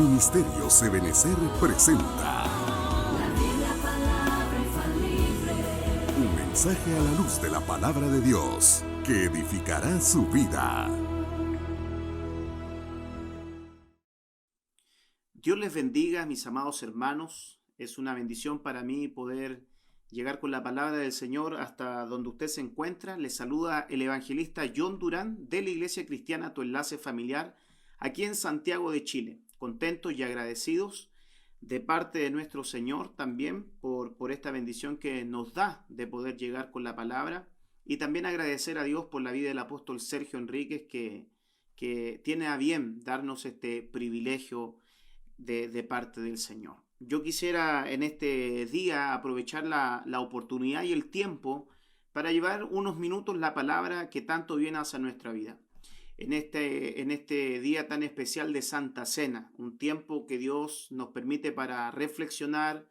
Ministerio Ebenecer presenta un mensaje a la luz de la palabra de Dios que edificará su vida. Dios les bendiga, mis amados hermanos. Es una bendición para mí poder llegar con la palabra del Señor hasta donde usted se encuentra. Les saluda el evangelista John Durán de la Iglesia Cristiana Tu Enlace Familiar, aquí en Santiago de Chile. Contentos y agradecidos de parte de nuestro Señor también por esta bendición que nos da de poder llegar con la palabra. Y también agradecer a Dios por la vida del apóstol Sergio Enríquez que tiene a bien darnos este privilegio de parte del Señor. Yo quisiera en este día aprovechar la oportunidad y el tiempo para llevar unos minutos la palabra que tanto bien hace a nuestra vida. En este día tan especial de Santa Cena, un tiempo que Dios nos permite para reflexionar,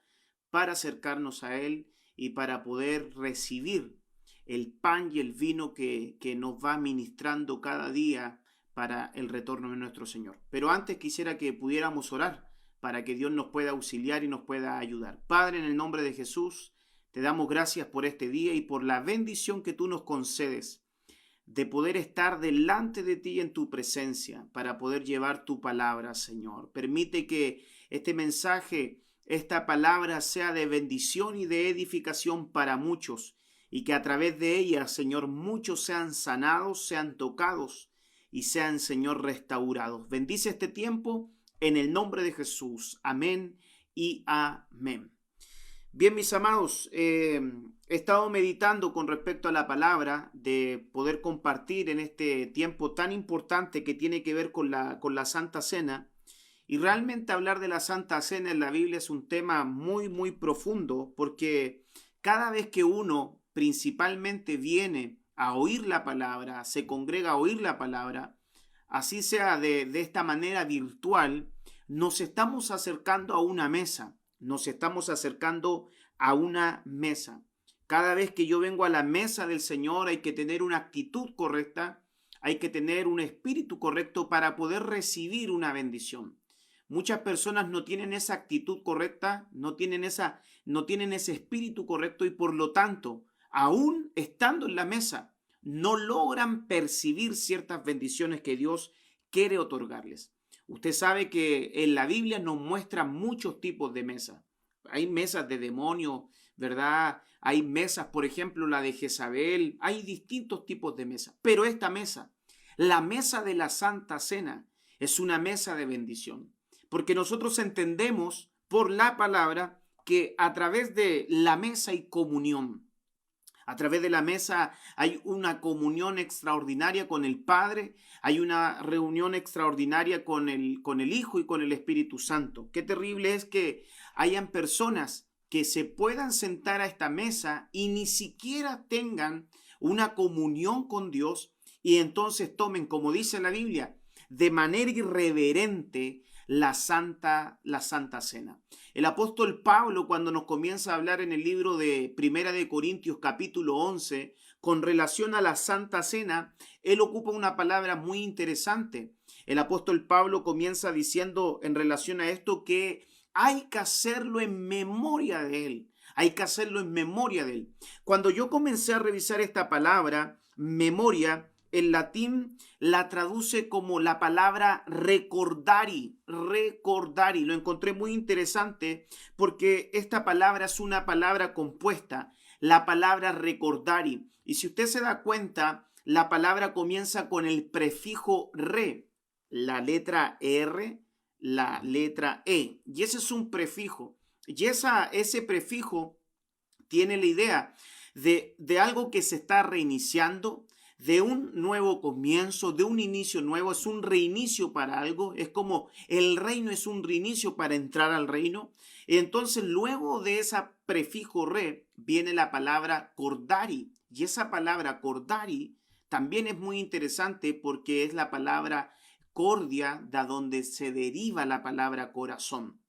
para acercarnos a Él y para poder recibir el pan y el vino que nos va ministrando cada día para el retorno de nuestro Señor. Pero antes quisiera que pudiéramos orar para que Dios nos pueda auxiliar y nos pueda ayudar. Padre, en el nombre de Jesús, te damos gracias por este día y por la bendición que tú nos concedes de poder estar delante de ti en tu presencia para poder llevar tu palabra, Señor. Permite que este mensaje, esta palabra sea de bendición y de edificación para muchos y que a través de ella, Señor, muchos sean sanados, sean tocados y sean, Señor, restaurados. Bendice este tiempo en el nombre de Jesús. Amén y amén. Bien, mis amados, he estado meditando con respecto a la palabra de poder compartir en este tiempo tan importante que tiene que ver con la Santa Cena. Y realmente hablar de la Santa Cena en la Biblia es un tema muy, muy profundo, porque cada vez que uno principalmente viene a oír la palabra, se congrega a oír la palabra, así sea de esta manera virtual, nos estamos acercando a una mesa. Nos estamos acercando a una mesa. Cada vez que yo vengo a la mesa del Señor hay que tener una actitud correcta, hay que tener un espíritu correcto para poder recibir una bendición. Muchas personas no tienen esa actitud correcta, no tienen ese espíritu correcto y por lo tanto, aún estando en la mesa, no logran percibir ciertas bendiciones que Dios quiere otorgarles. Usted sabe que en la Biblia nos muestra muchos tipos de mesas. Hay mesas de demonios, ¿verdad? Hay mesas, por ejemplo, la de Jezabel. Hay distintos tipos de mesas. Pero esta mesa, la mesa de la Santa Cena, es una mesa de bendición. Porque nosotros entendemos por la palabra que a través de la mesa hay comunión. A través de la mesa hay una comunión extraordinaria con el Padre, hay una reunión extraordinaria con el Hijo y con el Espíritu Santo. Qué terrible es que hayan personas que se puedan sentar a esta mesa y ni siquiera tengan una comunión con Dios y entonces tomen, como dice la Biblia, de manera irreverente la Santa Cena. El apóstol Pablo, cuando nos comienza a hablar en el libro de Primera de Corintios capítulo 11, con relación a la Santa Cena, él ocupa una palabra muy interesante. El apóstol Pablo comienza diciendo en relación a esto que hay que hacerlo en memoria de él. Hay que hacerlo en memoria de él. Cuando yo comencé a revisar esta palabra, memoria, en latín la traduce como la palabra recordari. Lo encontré muy interesante porque esta palabra es una palabra compuesta, la palabra recordari. Y si usted se da cuenta, la palabra comienza con el prefijo re, la letra R, la letra E. Y ese es un prefijo. Y ese prefijo tiene la idea de algo que se está reiniciando, de un nuevo comienzo, de un inicio nuevo. Es un reinicio para algo. Es como el reino es un reinicio para entrar al reino. Entonces, luego de ese prefijo re, viene la palabra cordari. Y esa palabra cordari también es muy interesante porque es la palabra cordia, de donde se deriva la palabra corazón.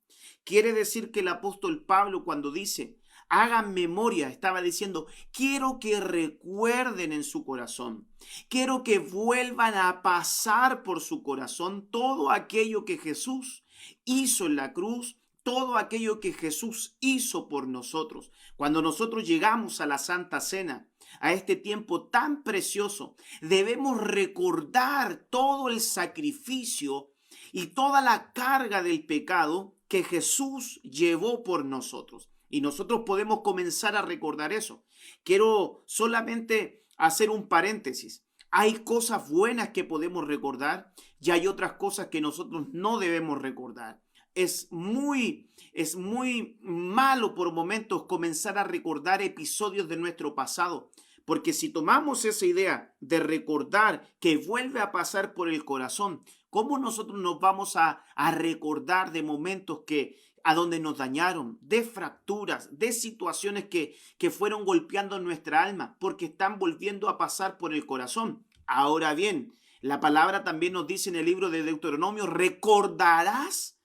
Quiere decir que el apóstol Pablo, cuando dice hagan memoria, estaba diciendo, quiero que recuerden en su corazón, quiero que vuelvan a pasar por su corazón todo aquello que Jesús hizo en la cruz, todo aquello que Jesús hizo por nosotros. Cuando nosotros llegamos a la Santa Cena, a este tiempo tan precioso, debemos recordar todo el sacrificio y toda la carga del pecado que Jesús llevó por nosotros. Y nosotros podemos comenzar a recordar eso. Quiero solamente hacer un paréntesis. Hay cosas buenas que podemos recordar y hay otras cosas que nosotros no debemos recordar. Es muy malo por momentos comenzar a recordar episodios de nuestro pasado, porque si tomamos esa idea de recordar que vuelve a pasar por el corazón, ¿cómo nosotros nos vamos a recordar de momentos a donde nos dañaron, de fracturas, de situaciones que fueron golpeando nuestra alma, porque están volviendo a pasar por el corazón? Ahora bien, la palabra también nos dice en el libro de Deuteronomio, recordarás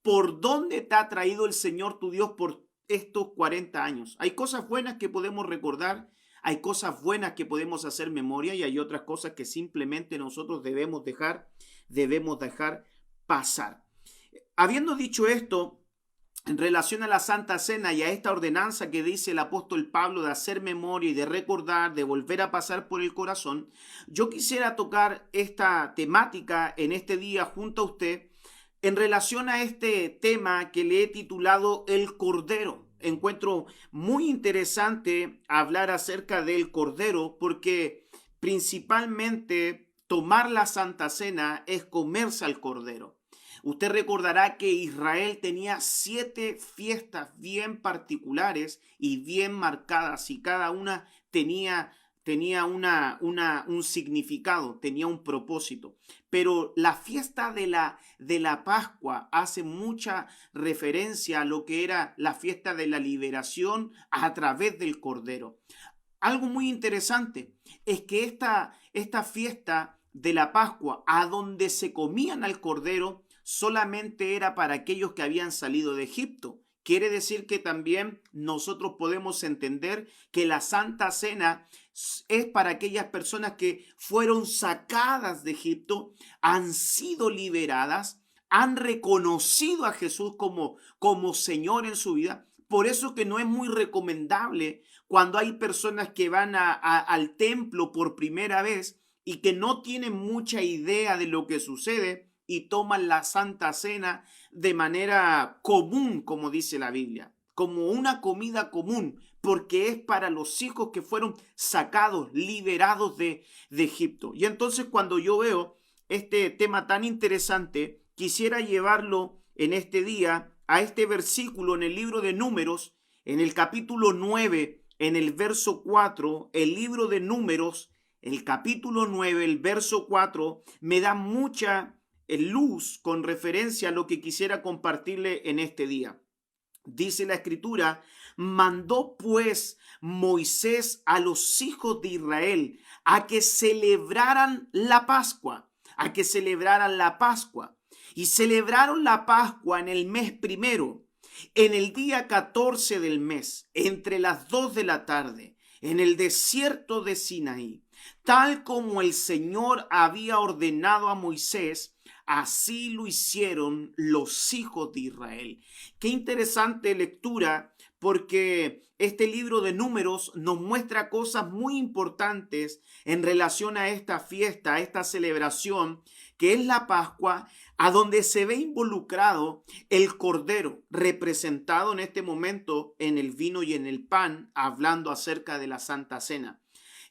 por dónde te ha traído el Señor tu Dios por estos 40 años. Hay cosas buenas que podemos recordar, hay cosas buenas que podemos hacer memoria y hay otras cosas que simplemente nosotros debemos dejar pasar. Habiendo dicho esto, en relación a la Santa Cena y a esta ordenanza que dice el apóstol Pablo de hacer memoria y de recordar, de volver a pasar por el corazón, yo quisiera tocar esta temática en este día junto a usted en relación a este tema que le he titulado El Cordero. Encuentro muy interesante hablar acerca del Cordero porque principalmente tomar la Santa Cena es comerse al Cordero. Usted recordará que Israel tenía 7 fiestas bien particulares y bien marcadas y cada una tenía un significado, tenía un propósito. Pero la fiesta de la Pascua hace mucha referencia a lo que era la fiesta de la liberación a través del Cordero. Algo muy interesante es que esta fiesta de la Pascua, a donde se comían al Cordero, solamente era para aquellos que habían salido de Egipto. Quiere decir que también nosotros podemos entender que la Santa Cena es para aquellas personas que fueron sacadas de Egipto, han sido liberadas, han reconocido a Jesús como Señor en su vida. Por eso que no es muy recomendable cuando hay personas que van al templo por primera vez y que no tienen mucha idea de lo que sucede y toman la Santa Cena de manera común, como dice la Biblia, como una comida común, porque es para los hijos que fueron sacados, liberados de Egipto. Y entonces cuando yo veo este tema tan interesante, quisiera llevarlo en este día a este versículo en el libro de Números, en el capítulo 9, en el verso 4, el libro de Números, el capítulo 9, el verso 4, me da mucha luz con referencia a lo que quisiera compartirle en este día. Dice la Escritura, mandó pues Moisés a los hijos de Israel a que celebraran la Pascua, y celebraron la Pascua en el mes primero, en el día 14 del mes, entre las 2 de la tarde, en el desierto de Sinaí, tal como el Señor había ordenado a Moisés. Así lo hicieron los hijos de Israel. Qué interesante lectura, porque este libro de Números nos muestra cosas muy importantes en relación a esta fiesta, a esta celebración, que es la Pascua, a donde se ve involucrado el Cordero, representado en este momento en el vino y en el pan, hablando acerca de la Santa Cena.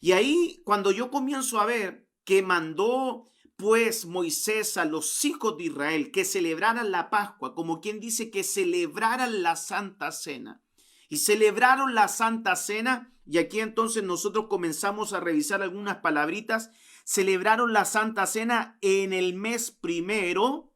Y ahí, cuando yo comienzo a ver que mandó pues Moisés a los hijos de Israel que celebraran la Pascua, como quien dice que celebraran la Santa Cena. Y celebraron la Santa Cena, y aquí entonces nosotros comenzamos a revisar algunas palabritas. Celebraron la Santa Cena en el mes primero,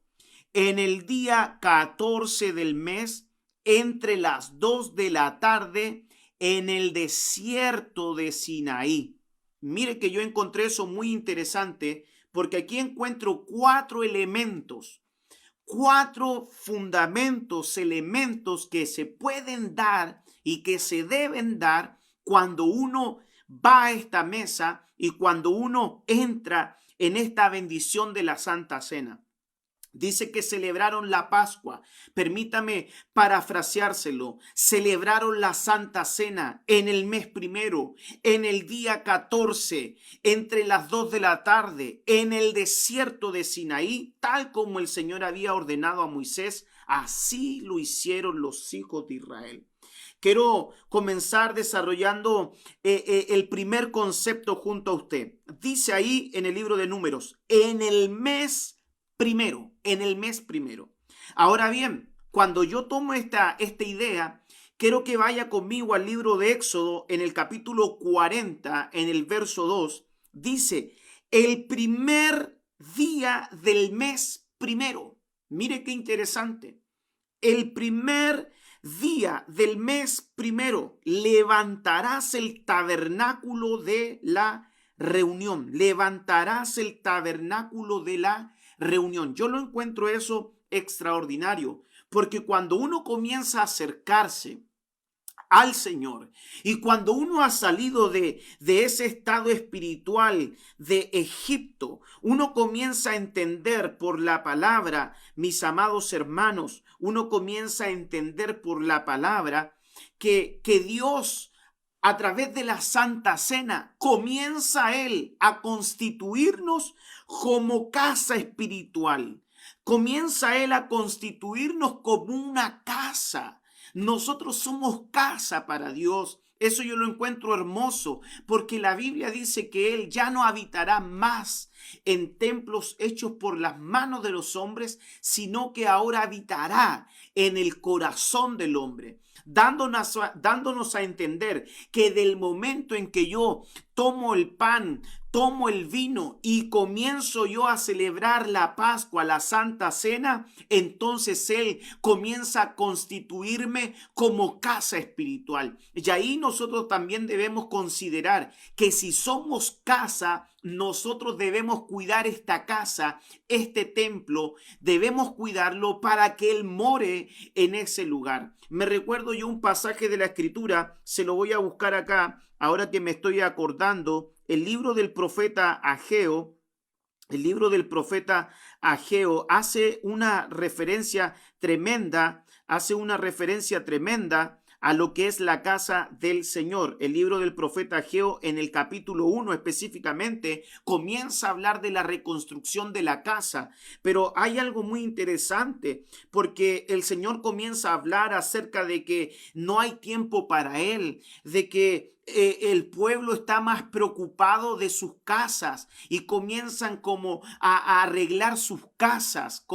en el día 14 del mes, entre las 2 de la tarde, en el desierto de Sinaí. Mire que yo encontré eso muy interesante, porque aquí encuentro 4 elementos, 4 fundamentos, elementos que se pueden dar y que se deben dar cuando uno va a esta mesa y cuando uno entra en esta bendición de la Santa Cena. Dice que celebraron la Pascua. Permítame parafraseárselo. Celebraron la Santa Cena en el mes primero, en el día 14, entre las 2 de la tarde, en el desierto de Sinaí, tal como el Señor había ordenado a Moisés. Así lo hicieron los hijos de Israel. Quiero comenzar desarrollando el primer concepto junto a usted. Dice ahí en el libro de Números, en el mes primero, en el mes primero. Ahora bien, cuando yo tomo esta idea, quiero que vaya conmigo al libro de Éxodo en el capítulo 40, en el verso 2. Dice, el primer día del mes primero. Mire qué interesante. El primer día del mes primero levantarás el tabernáculo de la reunión. Levantarás el tabernáculo de la reunión. Yo lo encuentro eso extraordinario, porque cuando uno comienza a acercarse al Señor y cuando uno ha salido de ese estado espiritual de Egipto, uno comienza a entender por la palabra, mis amados hermanos, uno comienza a entender por la palabra que Dios, a través de la Santa Cena, comienza Él a constituirnos como casa espiritual. Comienza Él a constituirnos como una casa. Nosotros somos casa para Dios. Eso yo lo encuentro hermoso, porque la Biblia dice que Él ya no habitará más en templos hechos por las manos de los hombres, sino que ahora habitará en el corazón del hombre, dándonos a entender que del momento en que yo tomo el pan, tomo el vino y comienzo yo a celebrar la Pascua, la Santa Cena, entonces Él comienza a constituirme como casa espiritual. Y ahí nosotros también debemos considerar que si somos casa, nosotros debemos cuidar esta casa, este templo, debemos cuidarlo para que Él more en ese lugar. Me recuerdo yo un pasaje de la Escritura, se lo voy a buscar acá, ahora que me estoy acordando, el libro del profeta Ageo. El libro del profeta Ageo hace una referencia tremenda, a lo que es la casa del Señor. El libro del profeta Ageo, en el capítulo 1 específicamente, comienza a hablar de la reconstrucción de la casa. Pero hay algo muy interesante, porque el Señor comienza a hablar acerca de que no hay tiempo para Él, de que el pueblo está más preocupado de sus casas y comienzan como a arreglar sus casas,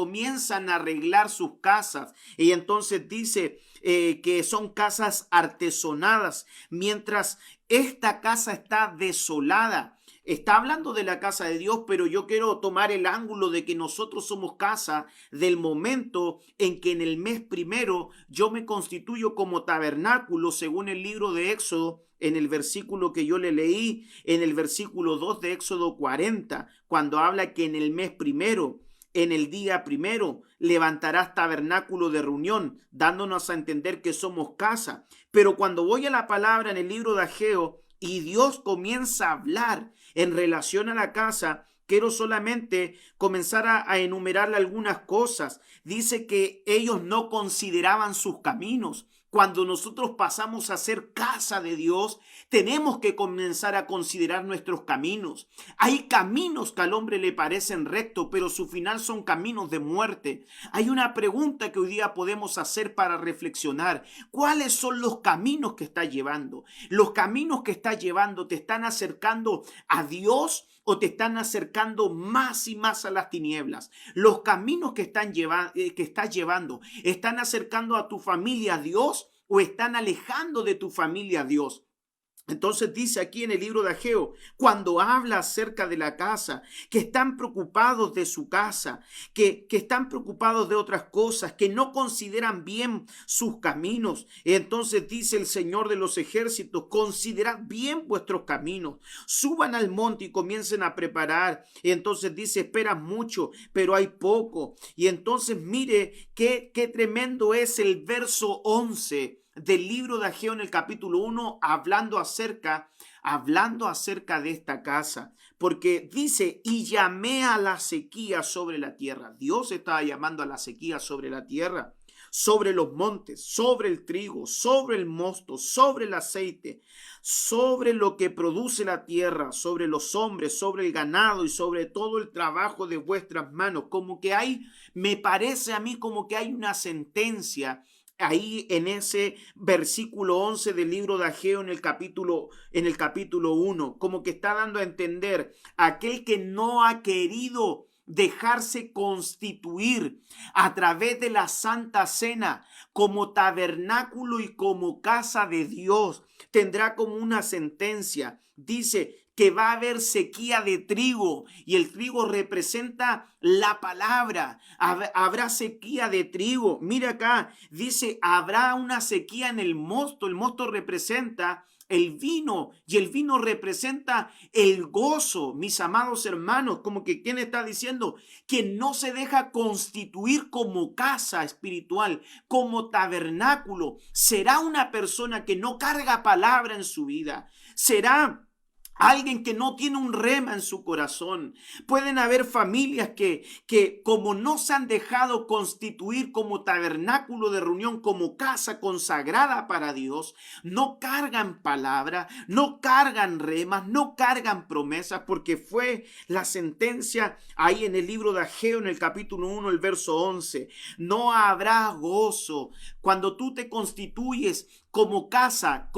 y entonces dice que son casas artesonadas, mientras esta casa está desolada. Está hablando de la casa de Dios, pero yo quiero tomar el ángulo de que nosotros somos casa del momento en que en el mes primero yo me constituyo como tabernáculo, según el libro de Éxodo, en el versículo que yo le leí, en el versículo 2 de Éxodo 40, cuando habla que en el mes primero, en el día primero, levantarás tabernáculo de reunión, dándonos a entender que somos casa. Pero cuando voy a la palabra en el libro de Ageo y Dios comienza a hablar en relación a la casa, quiero solamente comenzar a enumerarle algunas cosas. Dice que ellos no consideraban sus caminos. Cuando nosotros pasamos a ser casa de Dios, tenemos que comenzar a considerar nuestros caminos. Hay caminos que al hombre le parecen rectos, pero su final son caminos de muerte. Hay una pregunta que hoy día podemos hacer para reflexionar. ¿Cuáles son los caminos que estás llevando? ¿Los caminos que estás llevando te están acercando a Dios o te están acercando más y más a las tinieblas? Los caminos que estás llevando, ¿están acercando a tu familia a Dios o están alejando de tu familia a Dios? Entonces dice aquí en el libro de Ageo, cuando habla acerca de la casa, que están preocupados de su casa, que están preocupados de otras cosas, que no consideran bien sus caminos. Entonces dice el Señor de los ejércitos, considerad bien vuestros caminos, suban al monte y comiencen a preparar. Y entonces dice, esperas mucho, pero hay poco. Y entonces mire qué tremendo es el verso 11 del libro de Ageo en el capítulo 1, hablando acerca hablando acerca de esta casa, porque dice, y llamé a la sequía sobre la tierra. Dios estaba llamando a la sequía sobre la tierra, sobre los montes, sobre el trigo, sobre el mosto, sobre el aceite, sobre lo que produce la tierra, sobre los hombres, sobre el ganado y sobre todo el trabajo de vuestras manos. Como que hay, me parece a mí como que hay una sentencia ahí en ese versículo 11 del libro de Ageo en el capítulo 1, como que está dando a entender aquel que no ha querido dejarse constituir a través de la Santa Cena como tabernáculo y como casa de Dios, tendrá como una sentencia. Dice que va a haber sequía de trigo y el trigo representa la palabra. Habrá sequía de trigo. Mira acá, dice, habrá una sequía en el mosto. El mosto representa el vino y el vino representa el gozo, mis amados hermanos, como que quien está diciendo que no se deja constituir como casa espiritual, como tabernáculo. Será una persona que no carga palabra en su vida. Será alguien que no tiene un rema en su corazón. Pueden haber familias que como no se han dejado constituir como tabernáculo de reunión, como casa consagrada para Dios, no cargan palabra, no cargan remas, no cargan promesas, porque fue la sentencia ahí en el libro de Ageo, en el capítulo 1, el verso 11. No habrá gozo cuando tú te constituyes como casa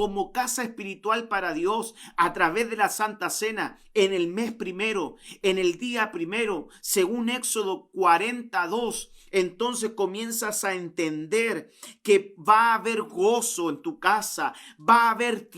espiritual para Dios a través de la Santa Cena en el mes primero, en el día primero, según Éxodo 42. Entonces comienzas a entender que va a haber gozo en tu casa, va a haber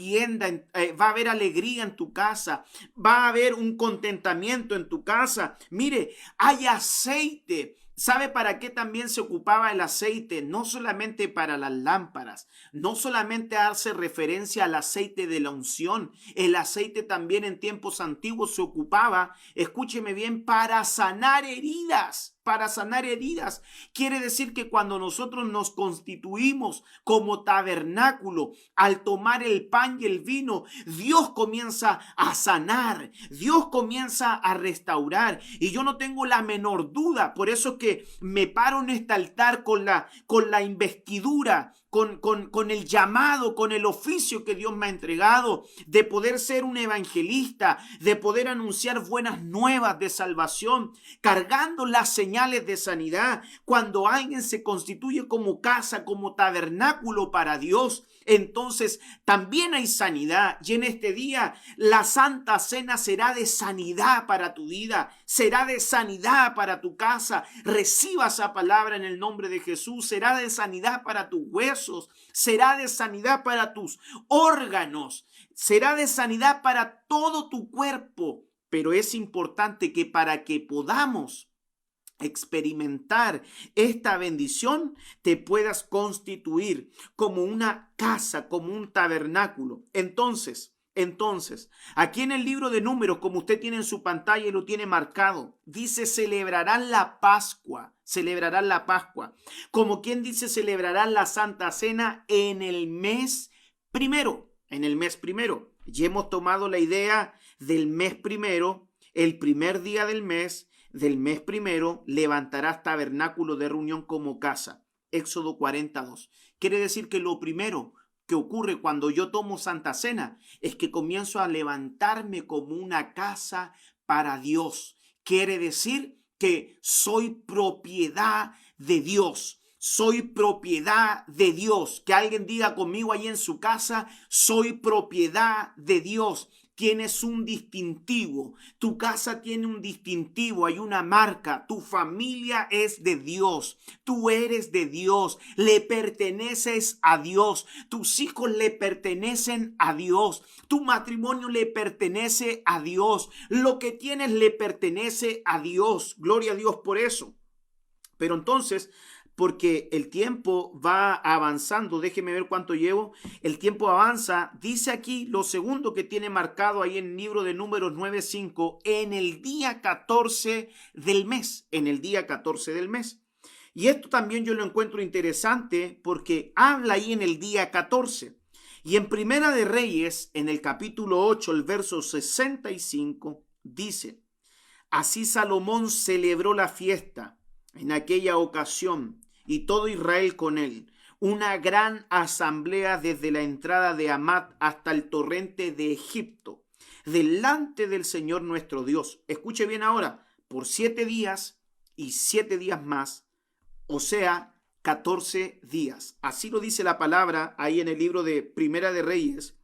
va a haber alegría en tu casa, va a haber un contentamiento en tu casa. Mire, hay aceite. ¿Sabe para qué también se ocupaba el aceite? No solamente para las lámparas, no solamente hace referencia al aceite de la unción. El aceite también en tiempos antiguos se ocupaba, escúcheme bien, para sanar heridas. Para sanar heridas. Quiere decir que cuando nosotros nos constituimos como tabernáculo, al tomar el pan y el vino, Dios comienza a sanar, Dios comienza a restaurar. Y yo no tengo la menor duda, por eso que me paro en este altar con la investidura, con el llamado, con el oficio que Dios me ha entregado, de poder ser un evangelista, de poder anunciar buenas nuevas de salvación, cargando las señales de sanidad. Cuando alguien se constituye como casa, como tabernáculo para Dios, entonces también hay sanidad. Y en este día la Santa Cena será de sanidad para tu vida, será de sanidad para tu casa. Reciba esa palabra en el nombre de Jesús. Será de sanidad para tus huesos, será de sanidad para tus órganos, será de sanidad para todo tu cuerpo. Pero es importante que para que podamos experimentar esta bendición, te puedas constituir como una casa, como un tabernáculo. Entonces, aquí en el libro de Números, como usted tiene en su pantalla y lo tiene marcado, dice celebrarán la Pascua, como quien dice celebrarán la Santa Cena en el mes primero, Y hemos tomado la idea del mes primero, el primer día del mes primero, levantarás tabernáculo de reunión como casa. Éxodo 42. Quiere decir que lo primero que ocurre cuando yo tomo Santa Cena es que comienzo a levantarme como una casa para Dios. Quiere decir que soy propiedad de Dios. Soy propiedad de Dios. Que alguien diga conmigo ahí en su casa, soy propiedad de Dios. Tienes un distintivo, tu casa tiene un distintivo, hay una marca, tu familia es de Dios, tú eres de Dios, le perteneces a Dios, tus hijos le pertenecen a Dios, tu matrimonio le pertenece a Dios, lo que tienes le pertenece a Dios, gloria a Dios por eso. Pero entonces, porque el tiempo va avanzando, déjeme ver cuánto llevo, el tiempo avanza, dice aquí lo segundo que tiene marcado ahí en el libro de Números 9:5, en el día 14 del mes, Y esto también yo lo encuentro interesante porque habla ahí en el día 14. Y en Primera de Reyes, en el capítulo 8, el verso 65, dice: así Salomón celebró la fiesta en aquella ocasión, y todo Israel con él, una gran asamblea desde la entrada de Hamat hasta el torrente de Egipto, delante del Señor nuestro Dios. Escuche bien ahora, por 7 días y 7 días más, o sea, 14 días. Así lo dice la palabra ahí en el libro de Primera de Reyes,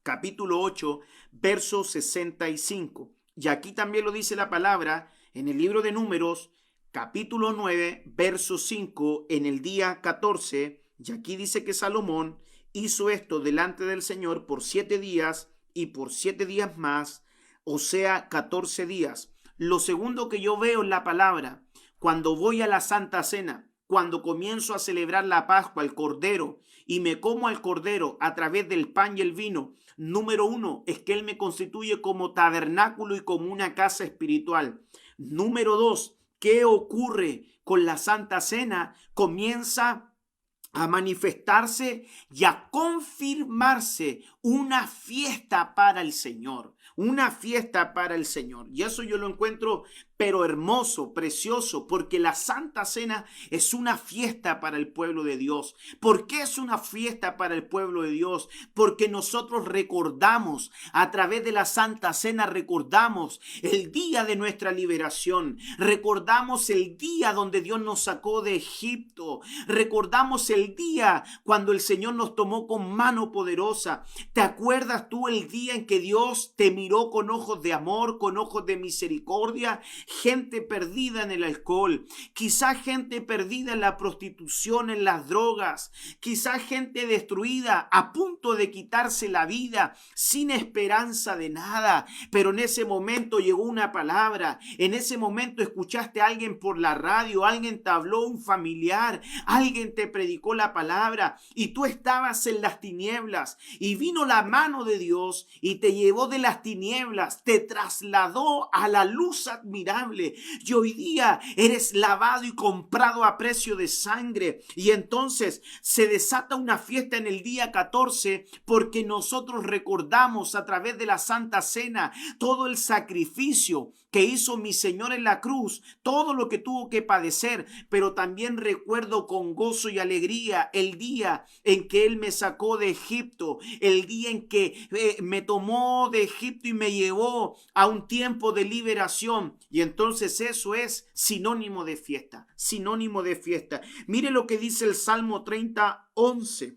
capítulo 8, verso 65. Y aquí también lo dice la palabra en el libro de Números, capítulo 9, verso 5, en el día 14. Y aquí dice que Salomón hizo esto delante del Señor por 7 días y por 7 días más, o sea, 14 días. Lo segundo que yo veo en la palabra, cuando voy a la Santa Cena, cuando comienzo a celebrar la Pascua, el Cordero, y me como al Cordero a través del pan y el vino, número 1, es que Él me constituye como tabernáculo y como una casa espiritual. Número 2, ¿qué ocurre con la Santa Cena? Comienza a manifestarse y a confirmarse una fiesta para el Señor. Una fiesta para el Señor. Y eso yo lo encuentro pero hermoso, precioso, porque la Santa Cena es una fiesta para el pueblo de Dios. ¿Por qué es una fiesta para el pueblo de Dios? Porque nosotros recordamos, a través de la Santa Cena recordamos el día de nuestra liberación, recordamos el día donde Dios nos sacó de Egipto, recordamos el día cuando el Señor nos tomó con mano poderosa. ¿Te acuerdas tú el día en que Dios te miró con ojos de amor, con ojos de misericordia? Gente perdida en el alcohol, quizás gente perdida en la prostitución, en las drogas, quizás gente destruida, a punto de quitarse la vida, sin esperanza de nada. Pero en ese momento llegó una palabra, en ese momento escuchaste a alguien por la radio, alguien te habló, un familiar, alguien te predicó la palabra y tú estabas en las tinieblas y vino la mano de Dios y te llevó de las tinieblas, te trasladó a la luz admirable. Y hoy día eres lavado y comprado a precio de sangre. Y entonces se desata una fiesta en el día 14 porque nosotros recordamos a través de la Santa Cena todo el sacrificio que hizo mi Señor en la cruz, todo lo que tuvo que padecer, pero también recuerdo con gozo y alegría el día en que Él me sacó de Egipto, el día en que me tomó de Egipto y me llevó a un tiempo de liberación. Y entonces eso es sinónimo de fiesta, sinónimo de fiesta. Mire lo que dice el Salmo 30:11.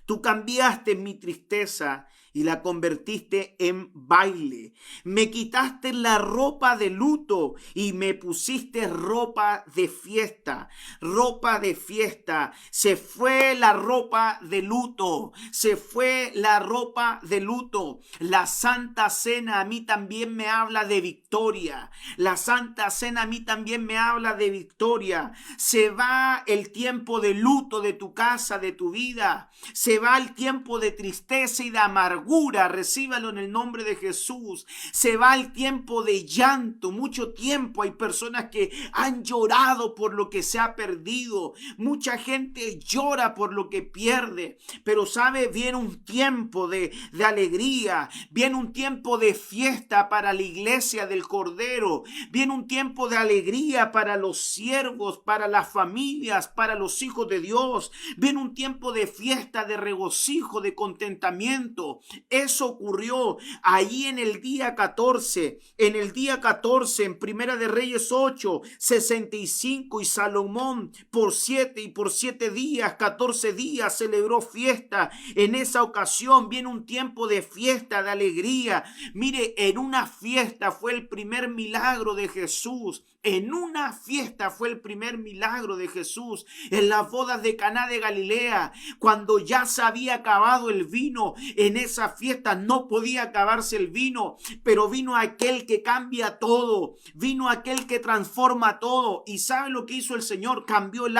Tú cambiaste mi tristeza y la convertiste en baile. Me quitaste la ropa de luto y me pusiste ropa de fiesta. Ropa de fiesta. Se fue la ropa de luto. Se fue la ropa de luto. La Santa Cena a mí también me habla de victoria. La Santa Cena a mí también me habla de victoria. Se va el tiempo de luto de tu casa, de tu vida. Se va el tiempo de tristeza y de amargura. Recíbalo en el nombre de Jesús. Se va el tiempo de llanto, mucho tiempo. Hay personas que han llorado por lo que se ha perdido. Mucha gente llora por lo que pierde. Pero sabe, viene un tiempo de alegría. Viene un tiempo de fiesta para la iglesia del Cordero. Viene un tiempo de alegría para los siervos, para las familias, para los hijos de Dios. Viene un tiempo de fiesta, de regocijo, de contentamiento. Eso ocurrió allí en el día 14. En el día 14, en Primera de Reyes 8, 65, y Salomón por 7 días, 14 días celebró fiesta. En esa ocasión viene un tiempo de fiesta, de alegría. Mire, en una fiesta fue el primer milagro de Jesús. En una fiesta fue el primer milagro de Jesús, en las bodas de Caná de Galilea, cuando ya se había acabado el vino. En esa fiesta no podía acabarse el vino, pero vino aquel que cambia todo, vino aquel que transforma todo. ¿Y sabe lo que hizo el Señor? Cambió el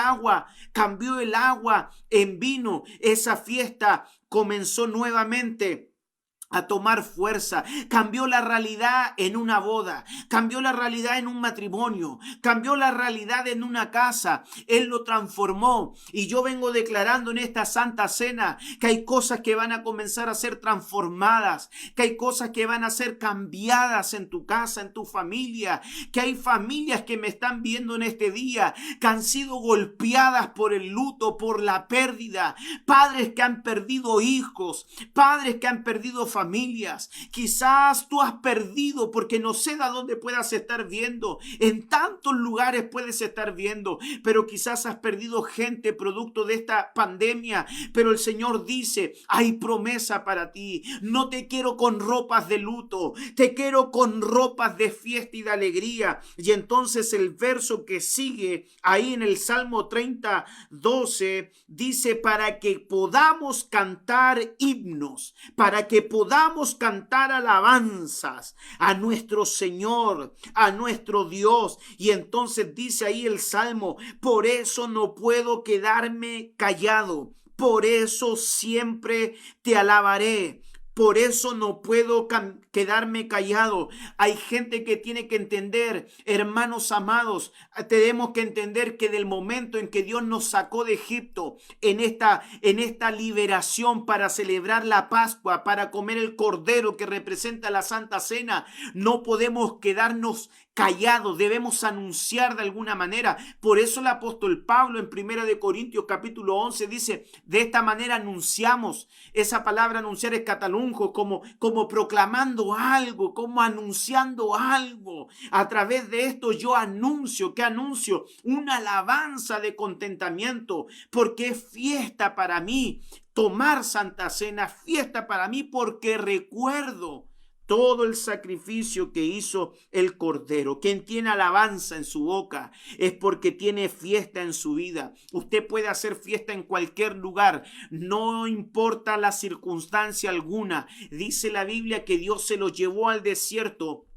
agua en vino. Esa fiesta comenzó nuevamente a tomar fuerza. Cambió la realidad en una boda, cambió la realidad en un matrimonio, cambió la realidad en una casa. Él lo transformó, y yo vengo declarando en esta Santa Cena que hay cosas que van a comenzar a ser transformadas, que hay cosas que van a ser cambiadas en tu casa, en tu familia, que hay familias que me están viendo en este día que han sido golpeadas por el luto, por la pérdida, padres que han perdido hijos, padres que han perdido familias. Quizás tú has perdido, porque no sé de dónde puedas estar viendo, en tantos lugares puedes estar viendo, pero quizás has perdido gente producto de esta pandemia. Pero el Señor dice: hay promesa para ti. No te quiero con ropas de luto, te quiero con ropas de fiesta y de alegría. Y entonces el verso que sigue ahí en el Salmo 30, 12 dice: para que podamos cantar himnos, para que podamos cantar alabanzas a nuestro Señor, a nuestro Dios. Y entonces dice ahí el Salmo: por eso no puedo quedarme callado, por eso siempre te alabaré. Por eso no puedo quedarme callado. Hay gente que tiene que entender, hermanos amados, tenemos que entender que del momento en que Dios nos sacó de Egipto, en esta liberación para celebrar la Pascua, para comer el cordero que representa la Santa Cena, no podemos quedarnos callados, debemos anunciar de alguna manera. Por eso el apóstol Pablo en 1 de Corintios capítulo 11 dice: de esta manera anunciamos. Esa palabra anunciar es catalungo, como proclamando algo, como anunciando algo. A través de esto yo anuncio, ¿qué anuncio? Una alabanza de contentamiento, porque es fiesta para mí tomar Santa Cena, fiesta para mí porque recuerdo todo el sacrificio que hizo el Cordero. Quien tiene alabanza en su boca es porque tiene fiesta en su vida. Usted puede hacer fiesta en cualquier lugar, no importa la circunstancia alguna. Dice la Biblia que Dios se lo llevó al desierto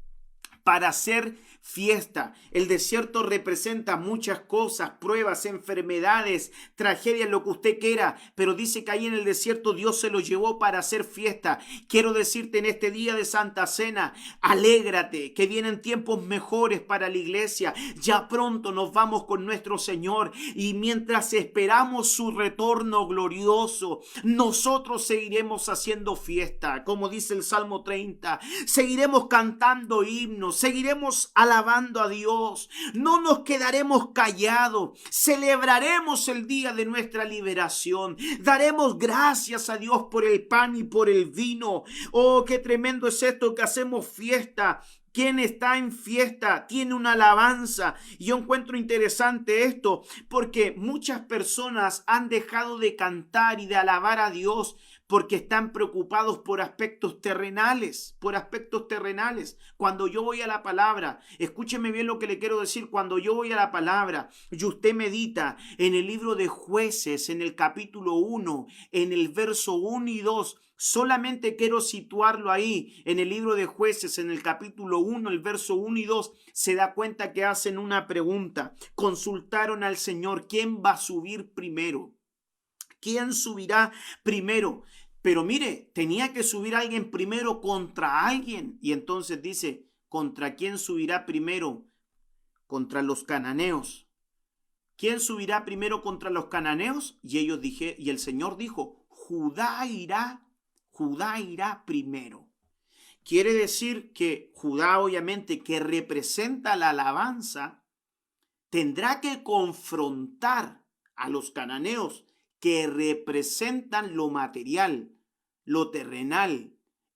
para hacer fiesta. El desierto representa muchas cosas, pruebas, enfermedades, tragedias, lo que usted quiera, pero dice que ahí en el desierto Dios se lo llevó para hacer fiesta. Quiero decirte en este día de Santa Cena: alégrate, que vienen tiempos mejores para la iglesia. Ya pronto nos vamos con nuestro Señor, y mientras esperamos su retorno glorioso, nosotros seguiremos haciendo fiesta, como dice el Salmo 30. Seguiremos cantando himnos, seguiremos alabando a Dios, no nos quedaremos callados, celebraremos el día de nuestra liberación, daremos gracias a Dios por el pan y por el vino. Oh, qué tremendo es esto, que hacemos fiesta. Quien está en fiesta tiene una alabanza. Y yo encuentro interesante esto, porque muchas personas han dejado de cantar y de alabar a Dios porque están preocupados por aspectos terrenales, Cuando yo voy a la palabra, escúcheme bien lo que le quiero decir, cuando yo voy a la palabra y usted medita en el libro de Jueces, en el capítulo 1, en el verso 1 y 2, solamente quiero situarlo ahí, en el libro de Jueces, en el capítulo 1, el verso 1 y 2, se da cuenta que hacen una pregunta. Consultaron al Señor: ¿quién va a subir primero? ¿Quién subirá primero? Pero mire, tenía que subir alguien primero contra alguien. Y entonces dice: ¿contra quién subirá primero? Contra los cananeos. ¿Quién subirá primero contra los cananeos? Y el Señor dijo: Judá irá primero. Quiere decir que Judá, obviamente, que representa la alabanza, tendrá que confrontar a los cananeos, que representan lo material, lo terrenal,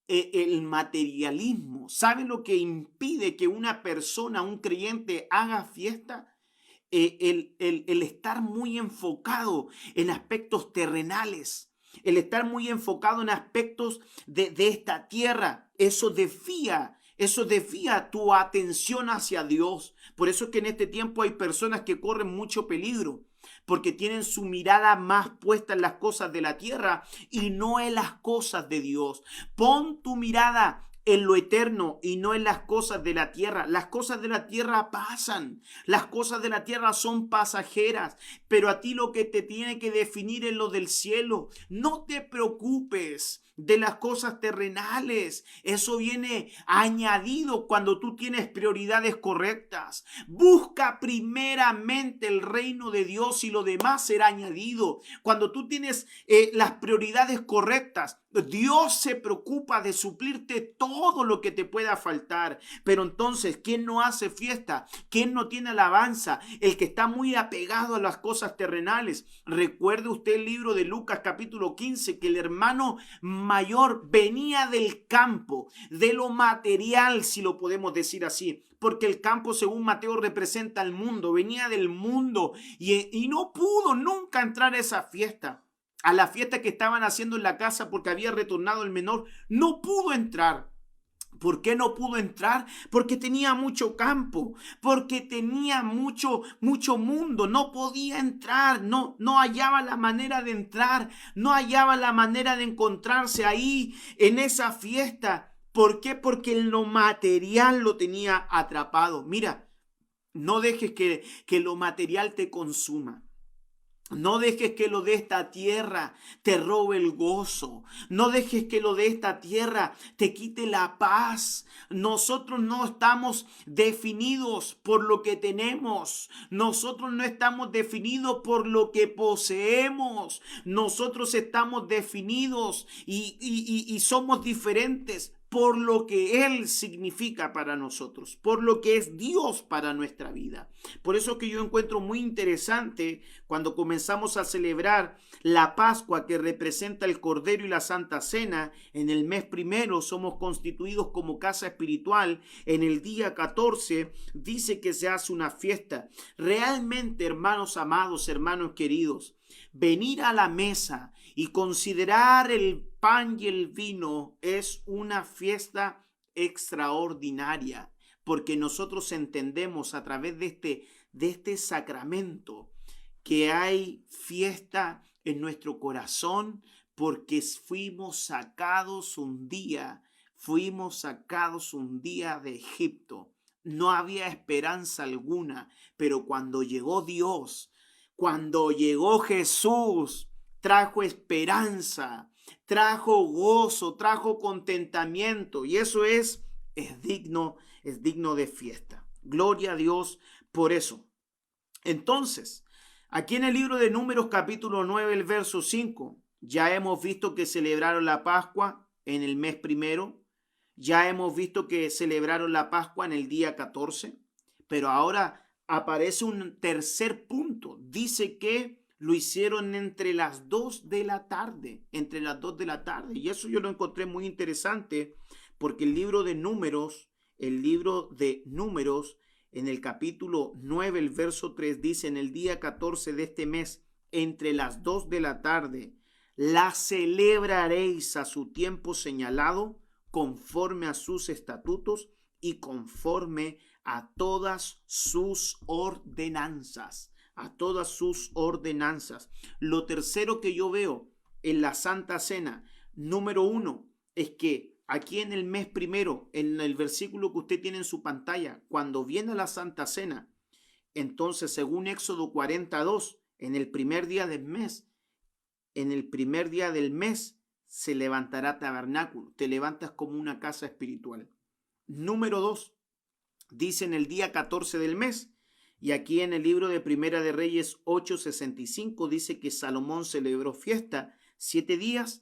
el materialismo. ¿Sabe lo que impide que una persona, un creyente, haga fiesta? El estar muy enfocado en aspectos terrenales, el estar muy enfocado en aspectos de esta tierra. Eso desvía tu atención hacia Dios. Por eso es que en este tiempo hay personas que corren mucho peligro, porque tienen su mirada más puesta en las cosas de la tierra y no en las cosas de Dios. Pon tu mirada en lo eterno y no en las cosas de la tierra. Las cosas de la tierra pasan, las cosas de la tierra son pasajeras, pero a ti lo que te tiene que definir es lo del cielo. No te preocupes de las cosas terrenales. Eso viene añadido cuando tú tienes prioridades correctas. Busca primeramente el reino de Dios y lo demás será añadido. Cuando tú tienes las prioridades correctas, Dios se preocupa de suplirte todo lo que te pueda faltar. Pero entonces, ¿quién no hace fiesta? ¿Quién no tiene alabanza? El que está muy apegado a las cosas terrenales. Recuerde usted el libro de Lucas capítulo 15, que el hermano mayor venía del campo, de lo material, si lo podemos decir así. Porque el campo, según Mateo, representa el mundo. Venía del mundo y no pudo nunca entrar a esa fiesta. A la fiesta que estaban haciendo en la casa porque había retornado el menor, no pudo entrar. ¿Por qué no pudo entrar? Porque tenía mucho campo, porque tenía mucho mundo, no podía entrar, no hallaba la manera de entrar, no hallaba la manera de encontrarse ahí en esa fiesta. ¿Por qué? Porque lo material lo tenía atrapado. Mira, no dejes que lo material te consuma. No dejes que lo de esta tierra te robe el gozo. No dejes que lo de esta tierra te quite la paz. Nosotros no estamos definidos por lo que tenemos. Nosotros no estamos definidos por lo que poseemos. Nosotros estamos definidos y somos diferentes por lo que Él significa para nosotros, por lo que es Dios para nuestra vida. Por eso que yo encuentro muy interesante cuando comenzamos a celebrar la Pascua, que representa el Cordero y la Santa Cena. En el mes primero somos constituidos como casa espiritual. En el día 14 dice que se hace una fiesta. Realmente, hermanos amados, hermanos queridos, venir a la mesa y considerar el pan y el vino es una fiesta extraordinaria, porque nosotros entendemos a través de este sacramento que hay fiesta en nuestro corazón, porque fuimos sacados un día de Egipto. No había esperanza alguna, pero cuando llegó Dios, cuando llegó Jesús, trajo esperanza, trajo gozo, trajo contentamiento, y eso es digno de fiesta. Gloria a Dios por eso. Entonces, aquí en el libro de Números capítulo 9, el verso 5, ya hemos visto que celebraron la Pascua en el mes primero, ya hemos visto que celebraron la Pascua en el día 14, pero ahora aparece un tercer punto. Dice que lo hicieron entre las 2 de la tarde, y eso yo lo encontré muy interesante, porque el libro de Números, en el capítulo 9, el verso 3, dice: en el día 14 de este mes, entre las 2 de la tarde, la celebraréis a su tiempo señalado, conforme a sus estatutos y conforme a todas sus ordenanzas. Lo tercero que yo veo en la Santa Cena, número 1, es que aquí en el mes primero, en el versículo que usted tiene en su pantalla, cuando viene la Santa Cena, entonces según Éxodo 42, en el primer día del mes se levantará tabernáculo, te levantas como una casa espiritual. Número 2, dice en el día 14 del mes. Y aquí en el libro de Primera de Reyes 8:65 dice que Salomón celebró fiesta 7 días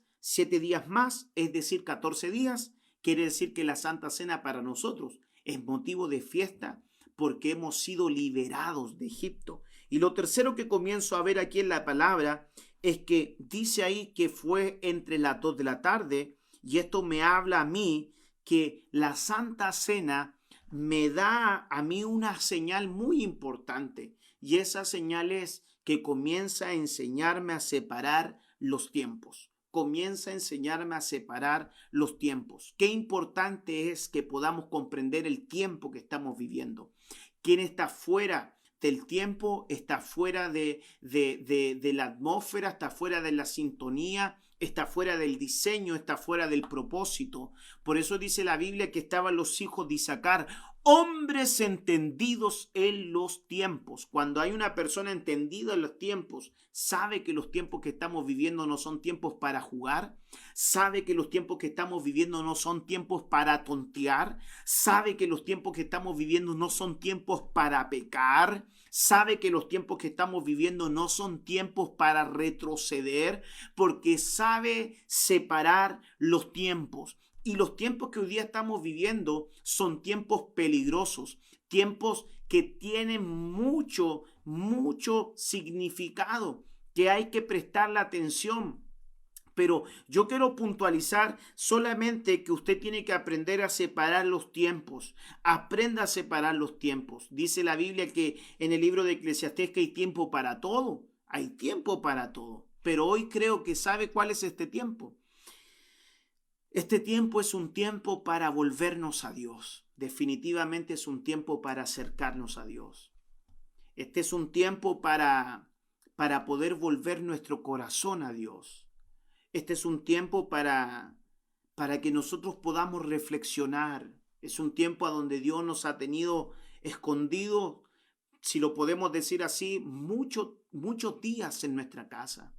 más, es decir, 14 días. Quiere decir que la Santa Cena para nosotros es motivo de fiesta porque hemos sido liberados de Egipto. Y lo tercero que comienzo a ver aquí en la palabra es que dice ahí que fue entre las 2 de la tarde, y esto me habla a mí que la Santa Cena me da a mí una señal muy importante, y esa señal es que comienza a enseñarme a separar los tiempos. Qué importante es que podamos comprender el tiempo que estamos viviendo. ¿Quién está fuera del tiempo? Está fuera de la atmósfera, está fuera de la sintonía, está fuera del diseño, está fuera del propósito. Por eso dice la Biblia que estaban los hijos de Isaacar Hombres entendidos en los tiempos. Cuando hay una persona entendida en los tiempos, sabe que los tiempos que estamos viviendo no son tiempos para jugar, sabe que los tiempos que estamos viviendo no son tiempos para tontear, sabe que los tiempos que estamos viviendo no son tiempos para pecar, sabe que los tiempos que estamos viviendo no son tiempos para retroceder, porque sabe separar los tiempos. Y los tiempos que hoy día estamos viviendo son tiempos peligrosos, tiempos que tienen mucho significado, que hay que prestarle atención. Pero yo quiero puntualizar solamente que usted tiene que aprender a separar los tiempos. Aprenda a separar los tiempos. Dice la Biblia que en el libro de Eclesiastés que hay tiempo para todo. Hay tiempo para todo. Pero hoy creo que sabe cuál es este tiempo. Este tiempo es un tiempo para volvernos a Dios. Definitivamente es un tiempo para acercarnos a Dios. Este es un tiempo para poder volver nuestro corazón a Dios. Este es un tiempo para que nosotros podamos reflexionar. Es un tiempo a donde Dios nos ha tenido escondido, si lo podemos decir así, muchos días en nuestra casa.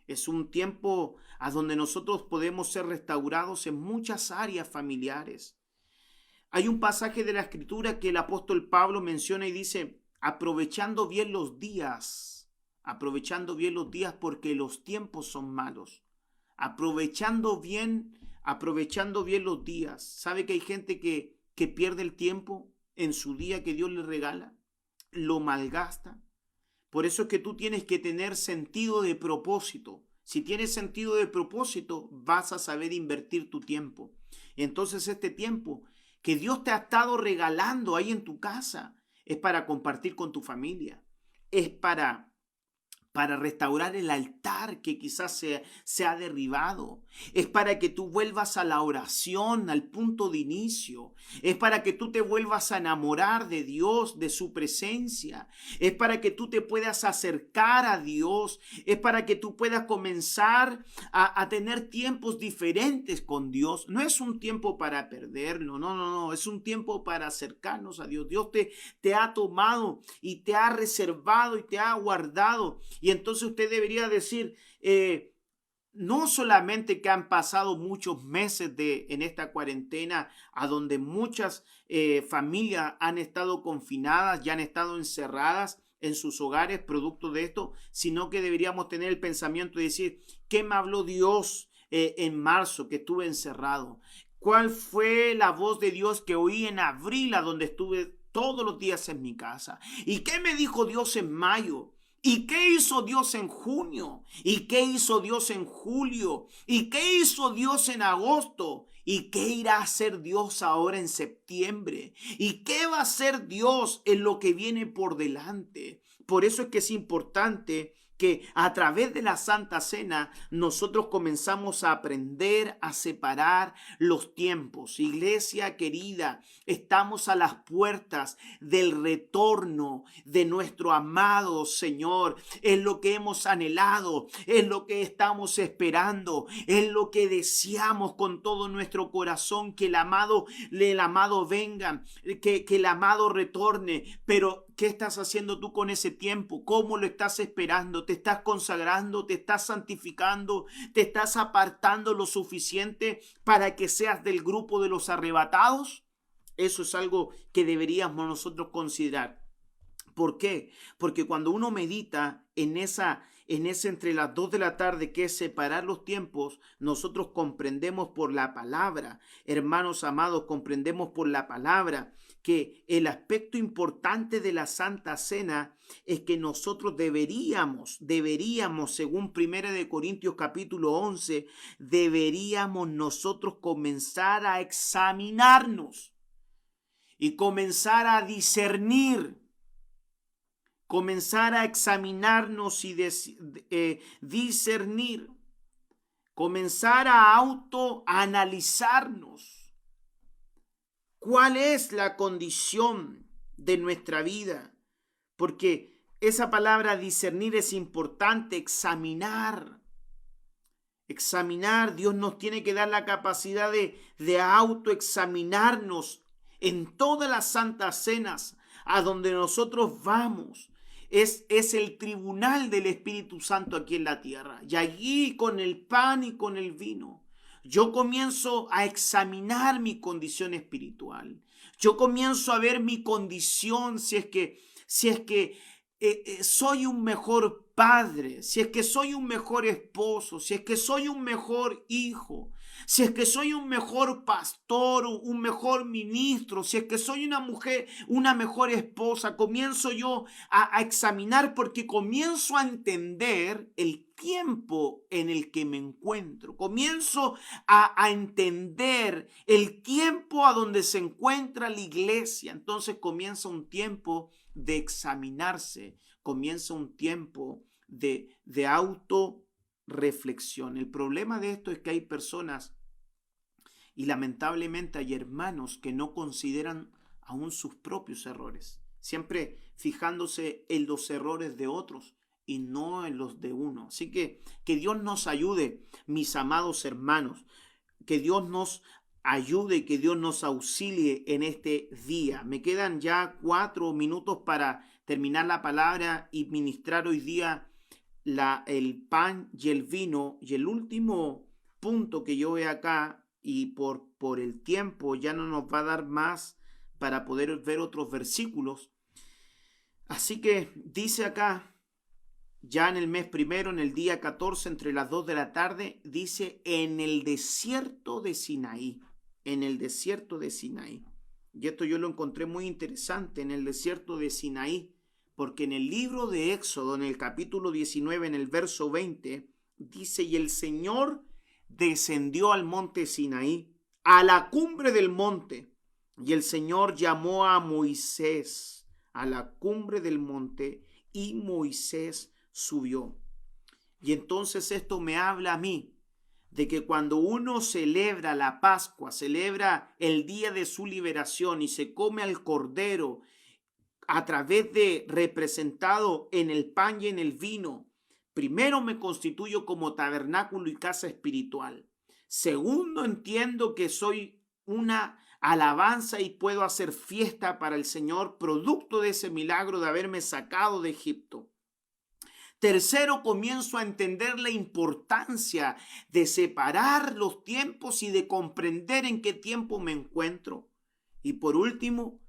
Es un tiempo a donde nosotros podemos ser restaurados en muchas áreas familiares. Hay un pasaje de la Escritura que el apóstol Pablo menciona y dice, aprovechando bien los días porque los tiempos son malos. Aprovechando bien los días. ¿Sabe que hay gente que pierde el tiempo en su día que Dios le regala? Lo malgasta. Por eso es que tú tienes que tener sentido de propósito. Si tienes sentido de propósito, vas a saber invertir tu tiempo. Entonces este tiempo que Dios te ha estado regalando ahí en tu casa es para compartir con tu familia. Es para restaurar el altar que quizás se ha derribado. Es para que tú vuelvas a la oración, al punto de inicio. Es para que tú te vuelvas a enamorar de Dios, de su presencia. Es para que tú te puedas acercar a Dios. Es para que tú puedas comenzar a tener tiempos diferentes con Dios. No es un tiempo para perderlo, no. Es un tiempo para acercarnos a Dios. Dios te ha tomado y te ha reservado y te ha guardado. Y entonces usted debería decir, no solamente que han pasado muchos meses en esta cuarentena, a donde muchas familias han estado confinadas y han estado encerradas en sus hogares producto de esto, sino que deberíamos tener el pensamiento de decir, ¿qué me habló Dios en marzo que estuve encerrado? ¿Cuál fue la voz de Dios que oí en abril, a donde estuve todos los días en mi casa? ¿Y qué me dijo Dios en mayo? ¿Y qué hizo Dios en junio? ¿Y qué hizo Dios en julio? ¿Y qué hizo Dios en agosto? ¿Y qué irá a hacer Dios ahora en septiembre? ¿Y qué va a hacer Dios en lo que viene por delante? Por eso es que es importante que a través de la Santa Cena nosotros comenzamos a aprender a separar los tiempos. Iglesia querida, estamos a las puertas del retorno de nuestro amado Señor. Es lo que hemos anhelado, es lo que estamos esperando, es lo que deseamos con todo nuestro corazón, que el amado venga, que el amado retorne. Pero ¿qué estás haciendo tú con ese tiempo? ¿Cómo lo estás esperando? ¿Te estás consagrando? ¿Te estás santificando? ¿Te estás apartando lo suficiente para que seas del grupo de los arrebatados? Eso es algo que deberíamos nosotros considerar. ¿Por qué? Porque cuando uno medita en esa entre las 2 de la tarde, que es separar los tiempos, nosotros comprendemos por la palabra, hermanos amados, comprendemos por la palabra que el aspecto importante de la Santa Cena es que nosotros deberíamos, según 1 Corintios capítulo 11, deberíamos nosotros comenzar a examinarnos y comenzar a discernir. Comenzar a examinarnos y discernir, comenzar a autoanalizarnos. ¿Cuál es la condición de nuestra vida? Porque esa palabra discernir es importante, examinar. Examinar, Dios nos tiene que dar la capacidad de autoexaminarnos En todas las santas cenas a donde nosotros vamos, es el tribunal del Espíritu Santo aquí en la tierra. Y allí con el pan y con el vino, yo comienzo a examinar mi condición espiritual. Yo comienzo a ver mi condición, si es que soy un mejor padre, si es que soy un mejor esposo, si es que soy un mejor hijo, si es que soy un mejor pastor, un mejor ministro, si es que soy una mujer, una mejor esposa. Comienzo yo a examinar, porque comienzo a entender el tiempo en el que me encuentro. Comienzo a entender el tiempo a donde se encuentra la iglesia. Entonces comienza un tiempo de examinarse, comienza un tiempo de autorreflexión. El problema de esto es que hay personas, y lamentablemente hay hermanos, que no consideran aún sus propios errores, siempre fijándose en los errores de otros y no en los de uno. Así que Dios nos ayude, mis amados hermanos, que Dios nos ayude y que Dios nos auxilie en este día. Me quedan ya 4 minutos para terminar la palabra y ministrar hoy día el pan y el vino. Y el último punto que yo veo acá, y por el tiempo ya no nos va a dar más para poder ver otros versículos. Así que dice acá, ya en el mes primero, en el día 14, entre las 2 de la tarde, dice: en el desierto de Sinaí. En el desierto de Sinaí. Y esto yo lo encontré muy interesante, en el desierto de Sinaí, porque en el libro de Éxodo, en el capítulo 19, en el verso 20, dice: y el Señor descendió al monte Sinaí, a la cumbre del monte, y el Señor llamó a Moisés a la cumbre del monte, y Moisés subió. Y entonces esto me habla a mí de que cuando uno celebra la Pascua, celebra el día de su liberación y se come al Cordero a través de representado en el pan y en el vino, primero me constituyo como tabernáculo y casa espiritual. Segundo, entiendo que soy una alabanza y puedo hacer fiesta para el Señor, producto de ese milagro de haberme sacado de Egipto. Tercero, comienzo a entender la importancia de separar los tiempos y de comprender en qué tiempo me encuentro. Y por último,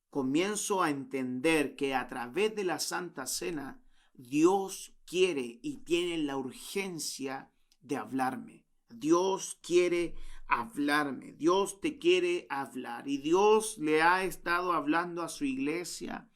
comienzo a entender que a través de la Santa Cena, Dios quiere y tiene la urgencia de hablarme. Dios quiere hablarme. Dios te quiere hablar. Y Dios le ha estado hablando a su iglesia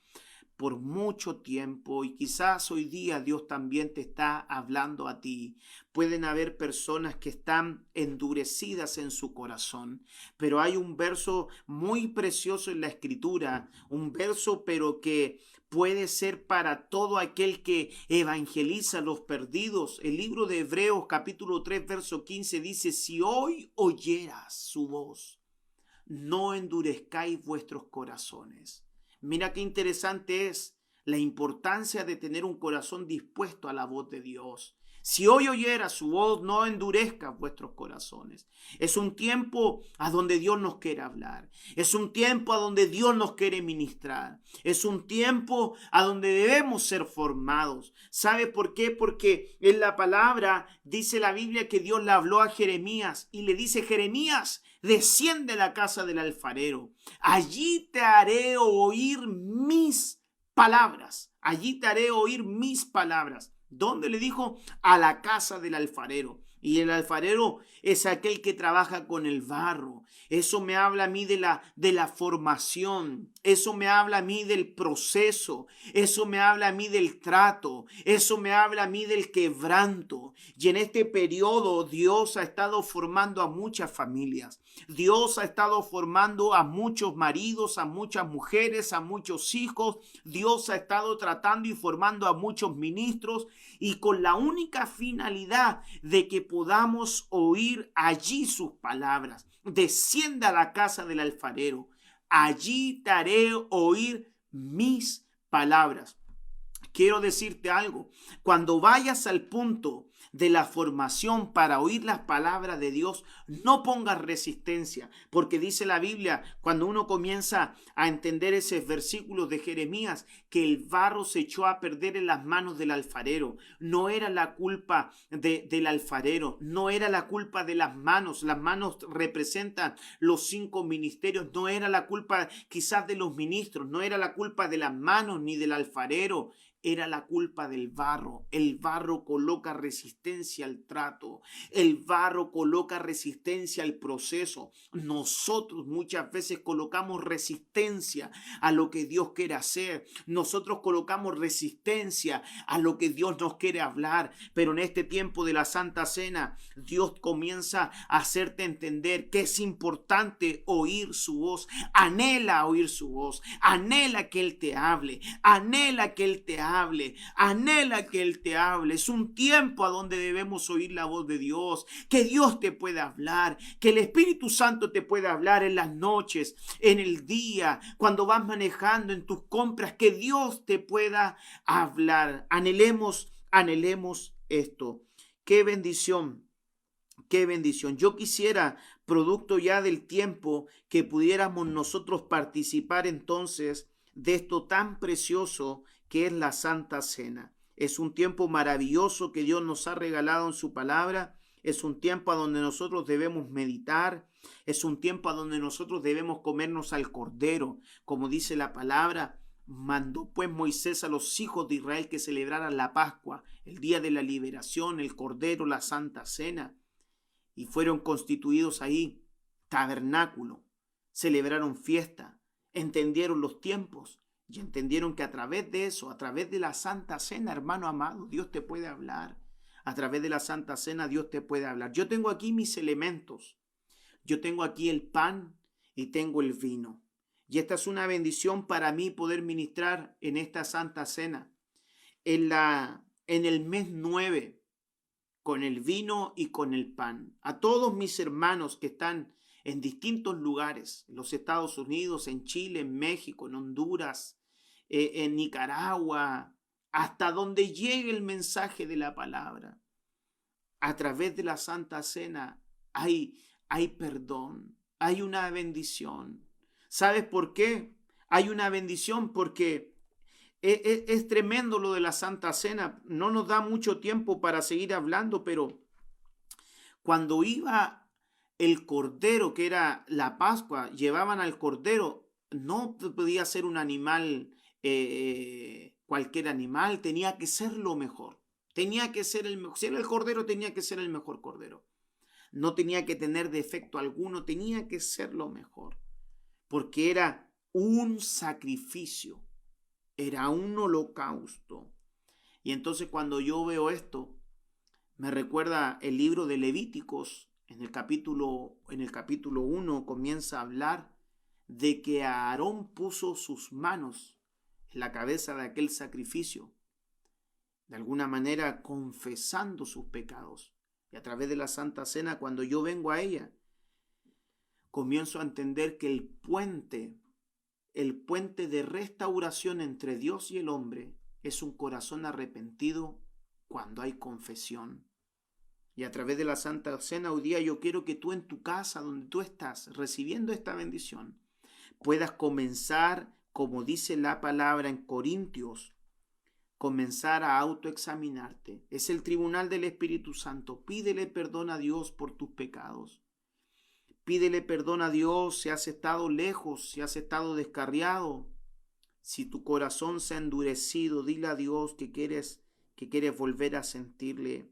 por mucho tiempo, y quizás hoy día Dios también te está hablando a ti. Pueden haber personas que están endurecidas en su corazón, pero hay un verso muy precioso en la Escritura, un verso pero que puede ser para todo aquel que evangeliza a los perdidos. El libro de Hebreos capítulo 3 verso 15 dice: si hoy oyeras su voz, no endurezcáis vuestros corazones. Mira qué interesante es la importancia de tener un corazón dispuesto a la voz de Dios. Si hoy oyeras su voz, no endurezcas vuestros corazones. Es un tiempo a donde Dios nos quiere hablar. Es un tiempo a donde Dios nos quiere ministrar. Es un tiempo a donde debemos ser formados. ¿Sabe por qué? Porque en la palabra dice la Biblia que Dios le habló a Jeremías y le dice: Jeremías, desciende a la casa del alfarero. Allí te haré oír mis palabras. Allí te haré oír mis palabras. ¿Dónde le dijo? A la casa del alfarero. Y el alfarero es aquel que trabaja con el barro. Eso me habla a mí de la formación. Eso me habla a mí del proceso. Eso me habla a mí del trato. Eso me habla a mí del quebranto. Y en este periodo Dios ha estado formando a muchas familias. Dios ha estado formando a muchos maridos, a muchas mujeres, a muchos hijos. Dios ha estado tratando y formando a muchos ministros, y con la única finalidad de que podamos oír allí sus palabras. Descienda a la casa del alfarero. Allí te haré oír mis palabras. Quiero decirte algo. Cuando vayas al punto de la formación para oír las palabras de Dios, no pongas resistencia, porque dice la Biblia, cuando uno comienza a entender esos versículos de Jeremías, que el barro se echó a perder en las manos del alfarero. No era la culpa del alfarero, no era la culpa de las manos representan los 5 ministerios, no era la culpa quizás de los ministros, no era la culpa de las manos ni del alfarero, era la culpa del barro. El barro coloca resistencia al trato. El barro coloca resistencia al proceso. Nosotros muchas veces colocamos resistencia a lo que Dios quiere hacer. Nosotros colocamos resistencia a lo que Dios nos quiere hablar. Pero en este tiempo de la Santa Cena, Dios comienza a hacerte entender que es importante oír su voz. Anhela oír su voz. Anhela que Él te hable. Anhela que Él te hable. Anhela que Él te hable. Es un tiempo a donde debemos oír la voz de Dios, que Dios te pueda hablar, que el Espíritu Santo te pueda hablar en las noches, en el día, cuando vas manejando, en tus compras, que Dios te pueda hablar. Anhelemos esto. Qué bendición, qué bendición. Yo quisiera, producto ya del tiempo, que pudiéramos nosotros participar entonces de esto tan precioso que es la Santa Cena. Es un tiempo maravilloso que Dios nos ha regalado en su palabra. Es un tiempo a donde nosotros debemos meditar. Es un tiempo a donde nosotros debemos comernos al Cordero. Como dice la palabra, mandó pues Moisés a los hijos de Israel que celebraran la Pascua, el día de la liberación, el Cordero, la Santa Cena. Y fueron constituidos ahí tabernáculo. Celebraron fiesta. Entendieron los tiempos. Y entendieron que a través de eso, a través de la Santa Cena, hermano amado, Dios te puede hablar. A través de la Santa Cena Dios te puede hablar. Yo tengo aquí mis elementos. Yo tengo aquí el pan y tengo el vino. Y esta es una bendición para mí poder ministrar en esta Santa Cena. En el mes 9, con el vino y con el pan. A todos mis hermanos que están en distintos lugares, en los Estados Unidos, en Chile, en México, en Honduras, en Nicaragua, hasta donde llegue el mensaje de la palabra. A través de la Santa Cena hay perdón, hay una bendición. ¿Sabes por qué? Hay una bendición porque es tremendo lo de la Santa Cena. No nos da mucho tiempo para seguir hablando, pero cuando iba el cordero, que era la Pascua, llevaban al cordero, no podía ser un animal, cualquier animal, tenía que ser lo mejor. Tenía que ser el mejor. Si era el cordero, tenía que ser el mejor cordero. No tenía que tener defecto alguno, tenía que ser lo mejor. Porque era un sacrificio, era un holocausto. Y entonces cuando yo veo esto, me recuerda el libro de Levíticos. En el capítulo 1 comienza a hablar de que Aarón puso sus manos en la cabeza de aquel sacrificio, de alguna manera confesando sus pecados. Y a través de la Santa Cena, cuando yo vengo a ella, comienzo a entender que el puente de restauración entre Dios y el hombre es un corazón arrepentido cuando hay confesión. Y a través de la Santa Cena hoy día yo quiero que tú en tu casa, donde tú estás recibiendo esta bendición, puedas comenzar, como dice la palabra en Corintios, comenzar a autoexaminarte. Es el tribunal del Espíritu Santo. Pídele perdón a Dios por tus pecados. Pídele perdón a Dios si has estado lejos, si has estado descarriado. Si tu corazón se ha endurecido, dile a Dios que quieres volver a sentirle.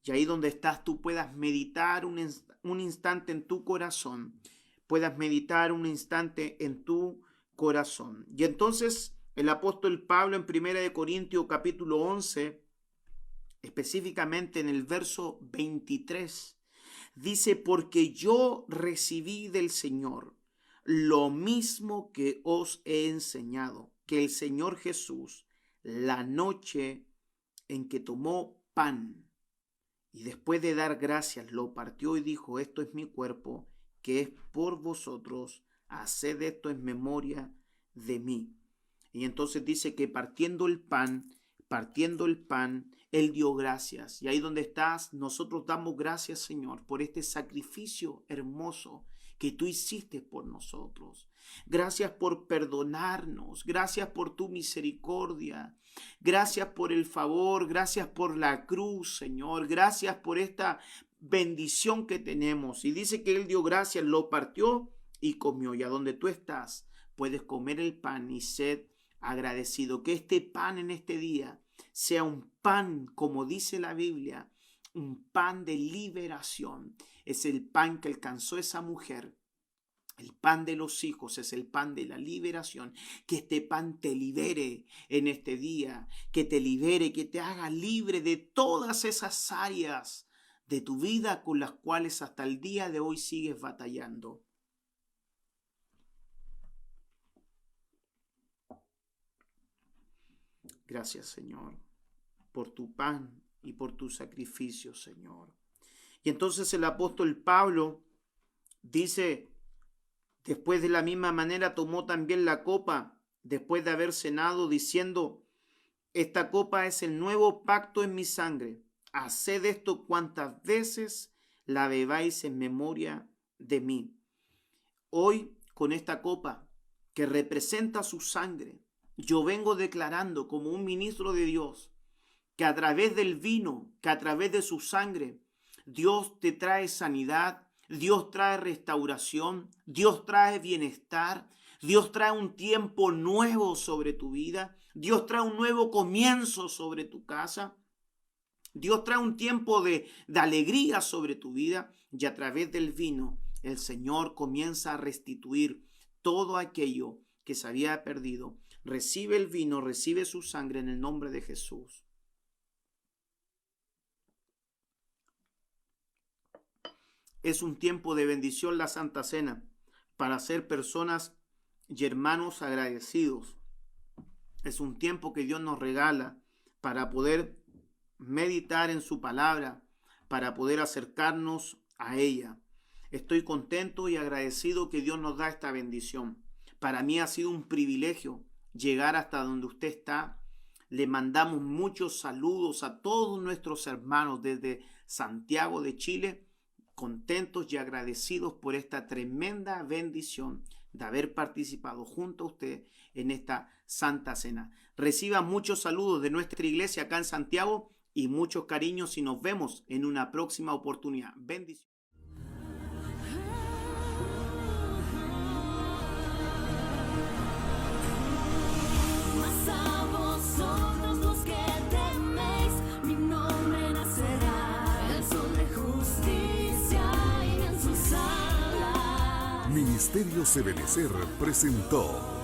Y ahí donde estás tú puedas meditar un instante en tu corazón. Puedas meditar un instante en tu corazón. Y entonces el apóstol Pablo en 1 Corintios capítulo 11, específicamente en el verso 23, dice: porque yo recibí del Señor lo mismo que os he enseñado, que el Señor Jesús, la noche en que tomó pan, y después de dar gracias, lo partió y dijo: esto es mi cuerpo, que es por vosotros, haced esto en memoria de mí. Y entonces dice que partiendo el pan, partiendo el pan, Él dio gracias. Y ahí donde estás, nosotros damos gracias, Señor, por este sacrificio hermoso que tú hiciste por nosotros. Gracias por perdonarnos. Gracias por tu misericordia. Gracias por el favor. Gracias por la cruz, Señor. Gracias por esta bendición que tenemos. Y dice que Él dio gracias, lo partió y comió. Y a donde tú estás, puedes comer el pan y ser agradecido. Que este pan en este día sea un pan, como dice la Biblia, un pan de liberación. Es el pan que alcanzó esa mujer. El pan de los hijos es el pan de la liberación. Que este pan te libere en este día. Que te libere, que te haga libre de todas esas áreas de tu vida con las cuales hasta el día de hoy sigues batallando. Gracias, Señor, por tu pan y por tu sacrificio, Señor. Y entonces el apóstol Pablo dice, después de la misma manera tomó también la copa, después de haber cenado, diciendo, esta copa es el nuevo pacto en mi sangre. Haced esto cuantas veces la bebáis en memoria de mí. Hoy, con esta copa que representa su sangre, yo vengo declarando como un ministro de Dios que a través del vino, que a través de su sangre, Dios te trae sanidad, Dios trae restauración, Dios trae bienestar, Dios trae un tiempo nuevo sobre tu vida, Dios trae un nuevo comienzo sobre tu casa, Dios trae un tiempo de alegría sobre tu vida y a través del vino el Señor comienza a restituir todo aquello que se había perdido. Recibe el vino, recibe su sangre en el nombre de Jesús. Es un tiempo de bendición la Santa Cena para ser personas y hermanos agradecidos. Es un tiempo que Dios nos regala para poder meditar en su palabra, para poder acercarnos a ella. Estoy contento y agradecido que Dios nos da esta bendición. Para mí ha sido un privilegio llegar hasta donde usted está. Le mandamos muchos saludos a todos nuestros hermanos desde Santiago de Chile, contentos y agradecidos por esta tremenda bendición de haber participado junto a usted en esta Santa Cena. Reciba muchos saludos de nuestra iglesia acá en Santiago y muchos cariños y nos vemos en una próxima oportunidad. Bendiciones. Ministerios Ebenecer presentó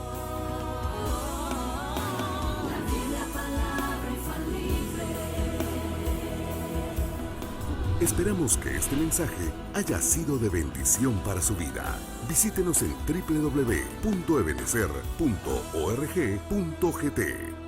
Esperamos que este mensaje haya sido de bendición para su vida. Visítenos en www.ebenecer.org.gt.